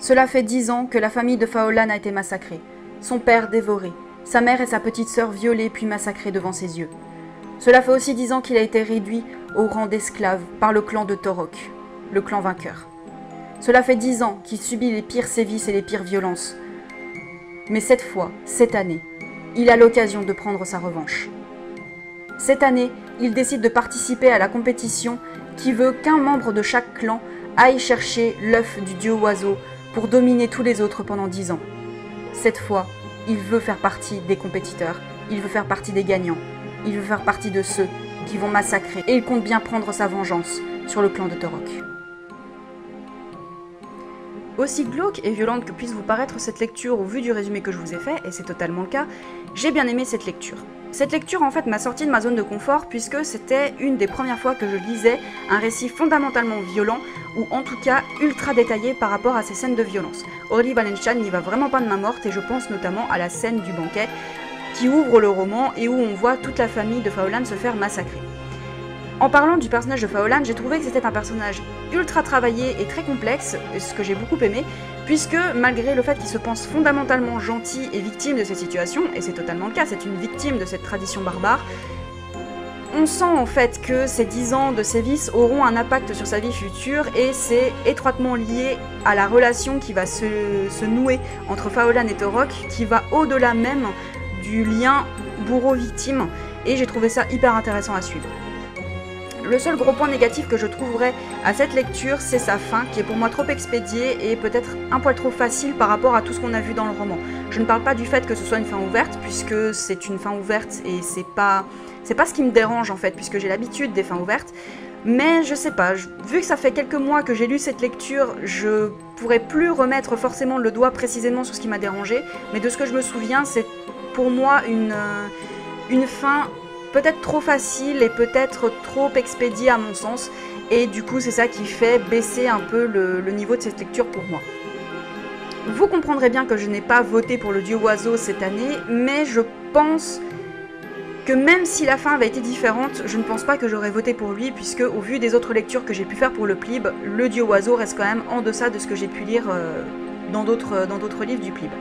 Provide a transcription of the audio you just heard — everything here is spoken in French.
Cela fait 10 ans que la famille de Faolan a été massacrée, son père dévoré, sa mère et sa petite sœur violées puis massacrées devant ses yeux. Cela fait aussi 10 ans qu'il a été réduit au rang d'esclave par le clan de Torok, le clan vainqueur. Cela fait 10 ans qu'il subit les pires sévices et les pires violences. Mais cette fois, cette année, il a l'occasion de prendre sa revanche. Cette année, il décide de participer à la compétition qui veut qu'un membre de chaque clan aille chercher l'œuf du dieu oiseau pour dominer tous les autres pendant 10 ans. Cette fois, il veut faire partie des compétiteurs, il veut faire partie des gagnants, il veut faire partie de ceux qui vont massacrer et il compte bien prendre sa vengeance sur le clan de Torok. Aussi glauque et violente que puisse vous paraître cette lecture au vu du résumé que je vous ai fait, et c'est totalement le cas, j'ai bien aimé cette lecture. Cette lecture en fait m'a sorti de ma zone de confort puisque c'était une des premières fois que je lisais un récit fondamentalement violent ou en tout cas ultra détaillé par rapport à ces scènes de violence. Aurélie Valencian n'y va vraiment pas de main morte et je pense notamment à la scène du banquet qui ouvre le roman et où on voit toute la famille de Faolan se faire massacrer. En parlant du personnage de Faolan, j'ai trouvé que c'était un personnage ultra travaillé et très complexe, ce que j'ai beaucoup aimé, puisque malgré le fait qu'il se pense fondamentalement gentil et victime de cette situation, et c'est totalement le cas, c'est une victime de cette tradition barbare, on sent en fait que ces 10 ans de sévices auront un impact sur sa vie future et c'est étroitement lié à la relation qui va se nouer entre Faolan et Torok, qui va au-delà même du lien bourreau-victime, et j'ai trouvé ça hyper intéressant à suivre. Le seul gros point négatif que je trouverais à cette lecture, c'est sa fin, qui est pour moi trop expédiée et peut-être un poil trop facile par rapport à tout ce qu'on a vu dans le roman. Je ne parle pas du fait que ce soit une fin ouverte, puisque c'est une fin ouverte et c'est pas ce qui me dérange en fait, puisque j'ai l'habitude des fins ouvertes. Mais je sais pas, vu que ça fait quelques mois que j'ai lu cette lecture, je pourrais plus remettre forcément le doigt précisément sur ce qui m'a dérangé, mais de ce que je me souviens, c'est pour moi une fin peut-être trop facile et peut-être trop expédiée à mon sens, et du coup c'est ça qui fait baisser un peu le niveau de cette lecture pour moi. Vous comprendrez bien que je n'ai pas voté pour le dieu oiseau cette année, mais je pense que même si la fin avait été différente, je ne pense pas que j'aurais voté pour lui, puisque au vu des autres lectures que j'ai pu faire pour le Plib, le dieu oiseau reste quand même en deçà de ce que j'ai pu lire dans d'autres livres du Plib.